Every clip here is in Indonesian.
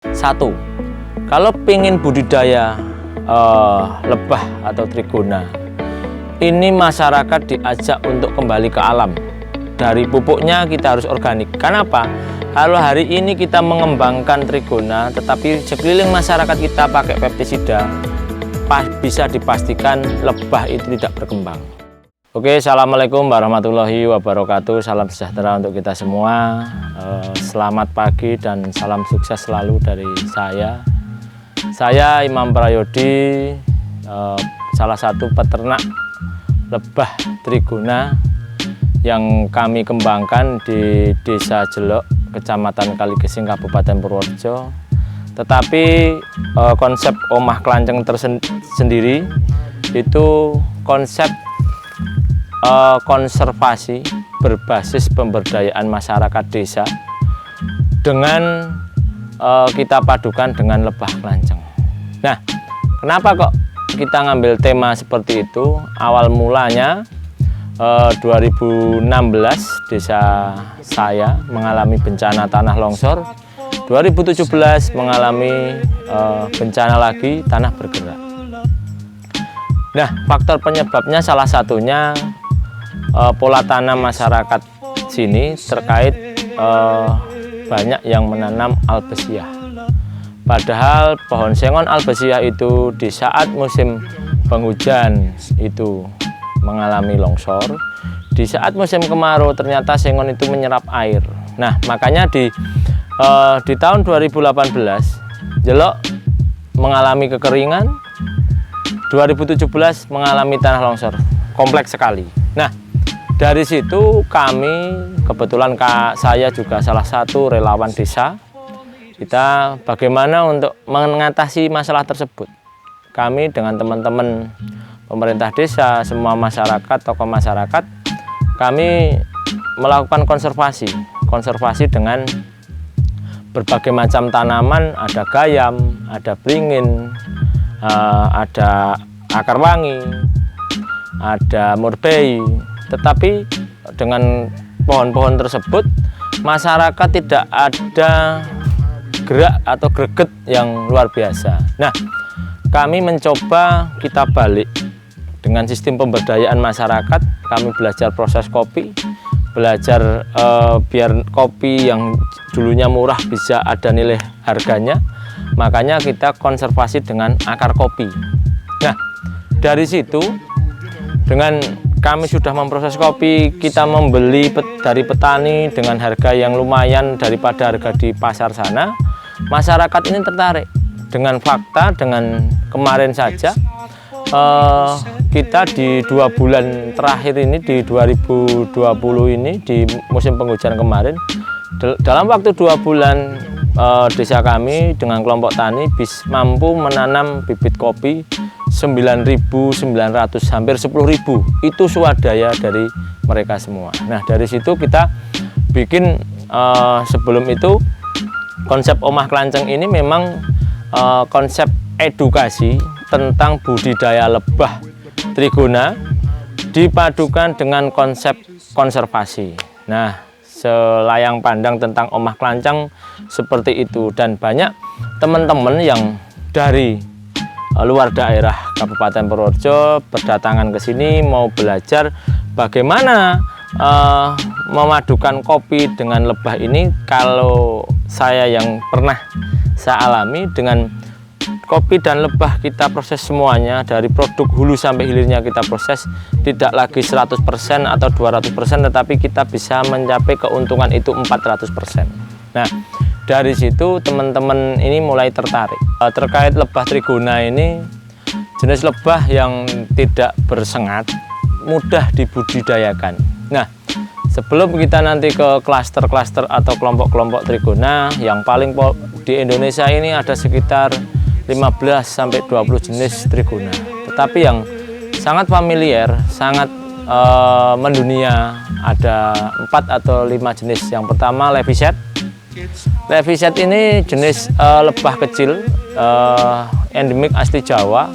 Satu, kalau ingin budidaya lebah atau trigona, ini masyarakat diajak untuk kembali ke alam. Dari pupuknya kita harus organik. Kenapa? Kalau hari ini kita mengembangkan trigona, tetapi sekeliling masyarakat kita pakai pestisida, bisa dipastikan lebah itu tidak berkembang. Oke, assalamualaikum warahmatullahi wabarakatuh. Salam sejahtera untuk kita semua. Selamat pagi dan salam sukses selalu dari saya. Saya Imam Prayodi, salah satu peternak lebah trigona yang kami kembangkan di Desa Jelok, Kecamatan Kaligesing, Kabupaten Purworejo. Tetapi konsep omah kelanceng tersendiri itu konsep konservasi berbasis pemberdayaan masyarakat desa dengan kita padukan dengan lebah kelanceng. Nah, kenapa kok kita ngambil tema seperti itu? Awal mulanya 2016 desa saya mengalami bencana tanah longsor, 2017 mengalami bencana lagi tanah bergerak. Nah, faktor penyebabnya salah satunya pola tanam masyarakat sini terkait banyak yang menanam albesiah. Padahal pohon sengon albesiah itu di saat musim penghujan itu mengalami longsor. Di saat musim kemarau ternyata sengon itu menyerap air. Nah, makanya di tahun 2018 Jelok mengalami kekeringan, 2017 mengalami tanah longsor, kompleks sekali. Nah, dari situ kami, kebetulan saya juga salah satu relawan desa, kita bagaimana untuk mengatasi masalah tersebut. Kami dengan teman-teman pemerintah desa, semua masyarakat, tokoh masyarakat, kami melakukan konservasi dengan berbagai macam tanaman, ada gayam, ada beringin, ada akar wangi, ada murbei. Tetapi dengan pohon-pohon tersebut masyarakat tidak ada gerak atau greget yang luar biasa. Nah, kami mencoba kita balik dengan sistem pemberdayaan masyarakat. Kami belajar proses kopi, belajar biar kopi yang dulunya murah bisa ada nilai harganya. Makanya kita konservasi dengan akar kopi. Nah, dari situ dengan kami sudah memproses kopi, kita membeli dari petani dengan harga yang lumayan daripada harga di pasar sana. Masyarakat ini tertarik dengan fakta, dengan kemarin saja kita di 2 bulan terakhir ini, di 2020 ini, di musim penghujan kemarin, dalam waktu 2 bulan desa kami dengan kelompok tani mampu menanam bibit kopi 9.900, hampir 10.000. Itu swadaya dari mereka semua. Nah, dari situ kita bikin sebelum itu konsep omah kelanceng ini memang konsep edukasi tentang budidaya lebah trigona dipadukan dengan konsep konservasi. Nah, selayang pandang tentang omah kelanceng seperti itu, dan banyak teman-teman yang dari luar daerah Kabupaten Purworejo berdatangan ke sini mau belajar bagaimana memadukan kopi dengan lebah ini. Kalau saya yang pernah saya alami, dengan kopi dan lebah kita proses semuanya, dari produk hulu sampai hilirnya kita proses, tidak lagi 100% atau 200%, tetapi kita bisa mencapai keuntungan itu 400%. Nah, dari situ teman-teman ini mulai tertarik. Terkait lebah trigona ini, jenis lebah yang tidak bersengat, mudah dibudidayakan. Nah, sebelum kita nanti ke klaster-klaster atau kelompok-kelompok trigona, yang paling di Indonesia ini ada sekitar 15-20 jenis trigona. Tetapi yang sangat familiar, sangat mendunia, ada 4 atau 5 jenis. Yang pertama leviset. Leviset ini jenis lebah kecil, endemik asli Jawa.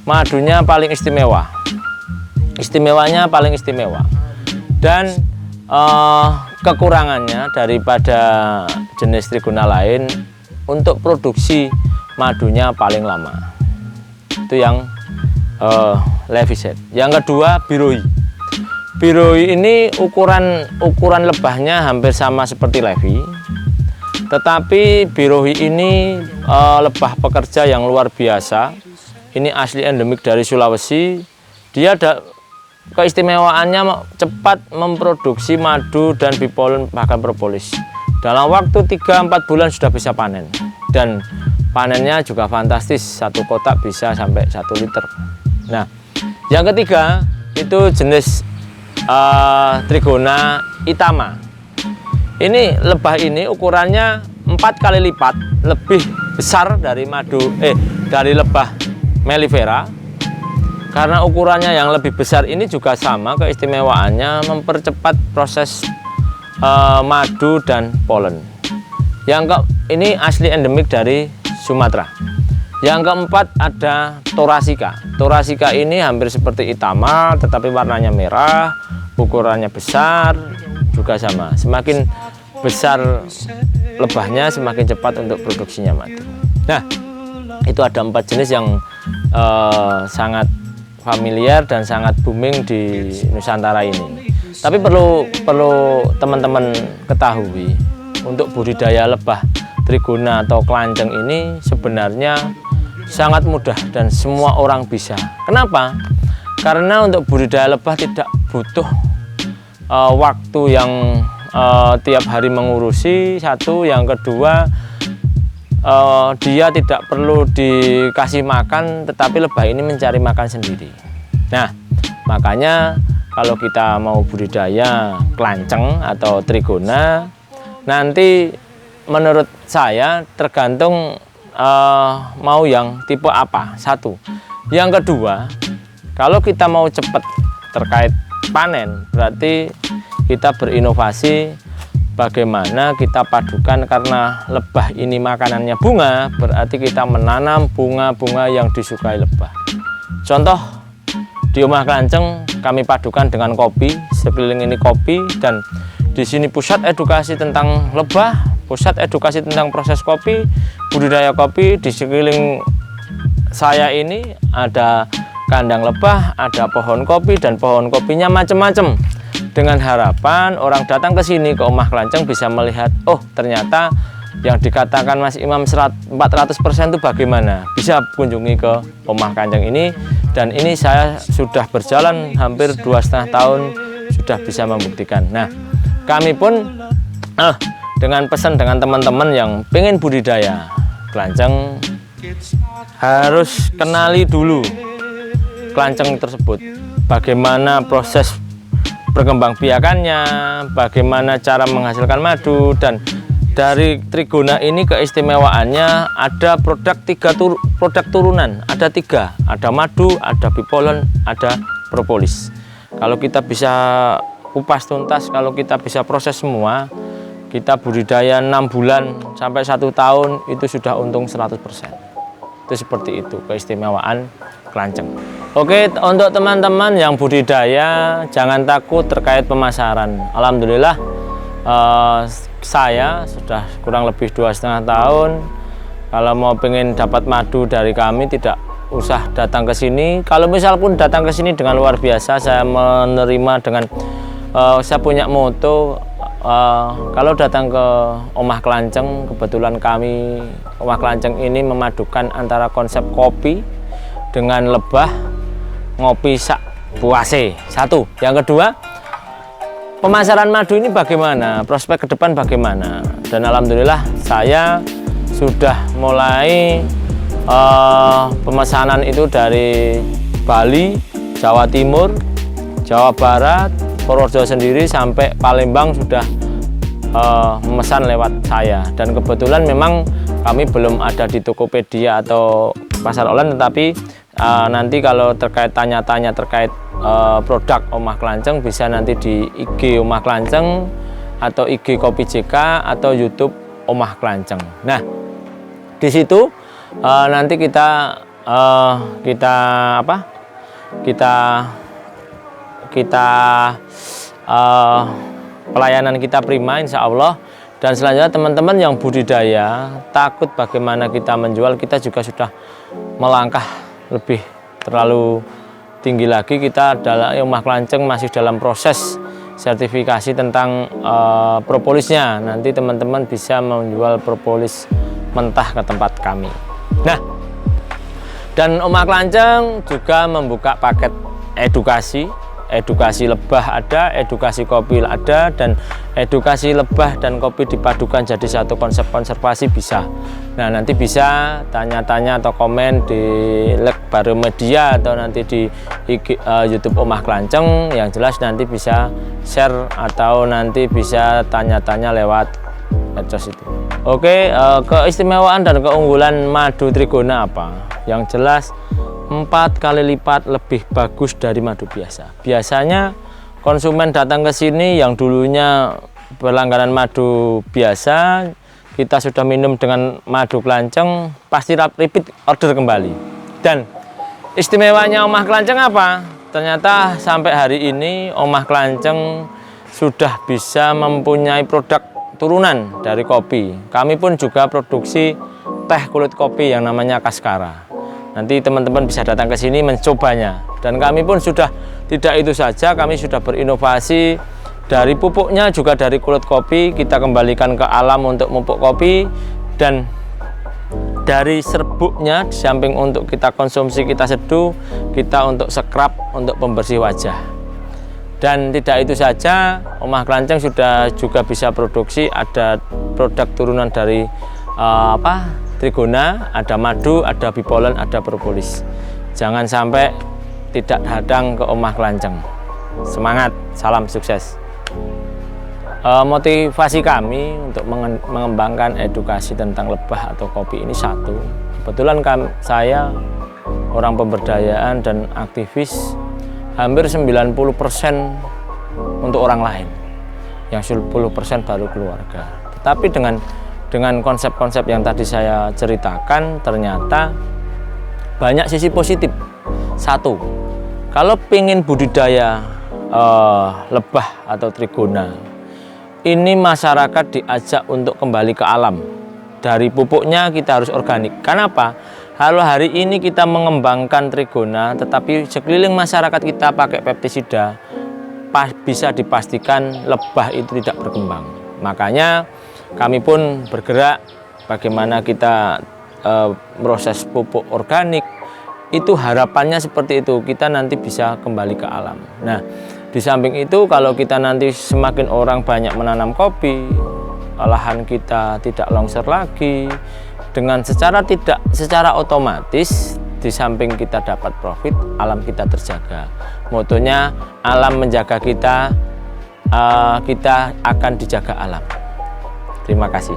Madunya paling istimewa. Istimewanya paling istimewa. Dan kekurangannya daripada jenis trigona lain, untuk produksi madunya paling lama. Itu yang Leviset. Yang kedua Biroi. Biroi ini ukuran lebahnya hampir sama seperti Levi, tetapi Biroi ini lebah pekerja yang luar biasa. Ini asli endemik dari Sulawesi. Dia ada keistimewaannya cepat memproduksi madu dan bipolen bahkan propolis. Dalam waktu 3-4 bulan sudah bisa panen, dan panennya juga fantastis, satu kotak bisa sampai 1 liter. Nah, yang ketiga itu jenis Trigona Itama. Ini lebah ini ukurannya 4 kali lipat lebih besar dari dari lebah mellifera. Karena ukurannya yang lebih besar ini juga sama keistimewaannya mempercepat proses madu dan polen. Ini asli endemik dari Sumatera. Yang keempat ada Thoracea. Thoracea ini hampir seperti Itama, tetapi warnanya merah, ukurannya besar, juga sama. Semakin besar lebahnya, semakin cepat untuk produksinya madu. Nah, itu ada 4 jenis yang sangat familiar dan sangat booming di Nusantara ini. Tapi perlu teman-teman ketahui, untuk budidaya lebah Trigona atau kelanceng ini sebenarnya sangat mudah dan semua orang bisa. Kenapa? Karena untuk budidaya lebah tidak butuh waktu yang tiap hari mengurusi. Satu, yang kedua, dia tidak perlu dikasih makan, tetapi lebah ini mencari makan sendiri. Nah, makanya kalau kita mau budidaya kelanceng atau Trigona, nanti menurut saya tergantung mau yang tipe apa. Satu. Yang kedua, kalau kita mau cepat terkait panen, berarti kita berinovasi bagaimana kita padukan, karena lebah ini makanannya bunga, berarti kita menanam bunga-bunga yang disukai lebah. Contoh, di Omah Kelanceng kami padukan dengan kopi, sekeliling ini kopi, dan di sini pusat edukasi tentang lebah, pusat edukasi tentang proses kopi, budidaya kopi. Di sekeliling saya ini ada kandang lebah, ada pohon kopi, dan pohon kopinya macam-macam. Dengan harapan orang datang ke sini ke Omah Kelanceng bisa melihat, oh ternyata yang dikatakan Mas Imam 400% itu bagaimana. Bisa kunjungi ke Omah Kelanceng ini, dan ini saya sudah berjalan hampir 2,5 tahun, sudah bisa membuktikan. Nah, kami pun dengan pesan dengan teman-teman yang pengen budidaya kelanceng, harus kenali dulu kelanceng tersebut, bagaimana proses perkembangbiakannya, bagaimana cara menghasilkan madu. Dan dari Trigona ini keistimewaannya ada produk turunan, ada 3, ada madu, ada bipolen, ada propolis. Kalau kita bisa kupas tuntas, kalau kita bisa proses semua, kita budidaya 6 bulan sampai 1 tahun itu sudah untung 100%. Itu seperti itu keistimewaan kelanceng. Oke, untuk teman-teman yang budidaya jangan takut terkait pemasaran. Alhamdulillah saya sudah kurang lebih 2,5 tahun. Kalau mau pengen dapat madu dari kami tidak usah datang ke sini. Kalau misal pun datang ke sini dengan luar biasa, saya menerima dengan saya punya moto, kalau datang ke Omah Kelanceng, kebetulan kami Omah Kelanceng ini memadukan antara konsep kopi dengan lebah, ngopi sak puase. Satu. Yang kedua, pemasaran madu ini bagaimana, prospek ke depan bagaimana. Dan alhamdulillah saya sudah mulai pemesanan itu dari Bali, Jawa Timur, Jawa Barat, Purworejo sendiri sampai Palembang sudah memesan lewat saya. Dan kebetulan memang kami belum ada di Tokopedia atau pasar online, tetapi nanti kalau terkait tanya-tanya terkait produk Omah Kelanceng bisa nanti di IG Omah Kelanceng atau IG Kopi JK atau YouTube Omah Kelanceng. Nah, di situ nanti kita pelayanan kita prima, insya Allah. Dan selanjutnya teman-teman yang budidaya takut bagaimana kita menjual, kita juga sudah melangkah lebih terlalu tinggi lagi. Kita adalah Omah Kelanceng masih dalam proses sertifikasi tentang propolisnya. Nanti teman-teman bisa menjual propolis mentah ke tempat kami. Nah, dan Omah Kelanceng juga membuka paket edukasi lebah ada, edukasi kopi ada, dan edukasi lebah dan kopi dipadukan jadi satu konsep konservasi bisa. Nah, nanti bisa tanya-tanya atau komen di Lekbar Media atau nanti di YouTube Omah Kelanceng. Yang jelas nanti bisa share atau nanti bisa tanya-tanya lewat medsos itu. Oke, keistimewaan dan keunggulan madu Trigona apa? Yang jelas 4 kali lipat lebih bagus dari madu biasa. Biasanya konsumen datang ke sini yang dulunya berlangganan madu biasa, kita sudah minum dengan madu Kelanceng, pasti repeat order kembali. Dan istimewanya Omah Kelanceng apa? Ternyata sampai hari ini Omah Kelanceng sudah bisa mempunyai produk turunan dari kopi. Kami pun juga produksi teh kulit kopi yang namanya Kaskara. Nanti teman-teman bisa datang ke sini mencobanya. Dan kami pun sudah tidak itu saja, kami sudah berinovasi dari pupuknya juga dari kulit kopi, kita kembalikan ke alam untuk pupuk kopi, dan dari serbuknya di samping untuk kita konsumsi, kita seduh, kita untuk scrub untuk pembersih wajah. Dan tidak itu saja, Omah Kelanceng sudah juga bisa produksi, ada produk turunan dari Trigona, ada madu, ada bipolen, ada propolis. Jangan sampai tidak datang ke Omah Kelanceng. Semangat, salam sukses. Motivasi kami untuk mengembangkan edukasi tentang lebah atau kopi ini satu. Kebetulan saya orang pemberdayaan dan aktivis, hampir 90% untuk orang lain, yang 10% baru keluarga. Tetapi dengan konsep-konsep yang tadi saya ceritakan, ternyata banyak sisi positif. Satu, kalau ingin budidaya lebah atau Trigona, ini masyarakat diajak untuk kembali ke alam. Dari pupuknya kita harus organik. Kenapa? Kalau hari ini kita mengembangkan Trigona, tetapi sekeliling masyarakat kita pakai pestisida, bisa dipastikan lebah itu tidak berkembang. Makanya kami pun bergerak bagaimana kita proses pupuk organik, itu harapannya seperti itu, kita nanti bisa kembali ke alam. Nah, di samping itu kalau kita nanti semakin orang banyak menanam kopi, lahan kita tidak longsor lagi, dengan secara otomatis di samping kita dapat profit, alam kita terjaga. Motonya alam menjaga kita, kita akan dijaga alam. Terima kasih.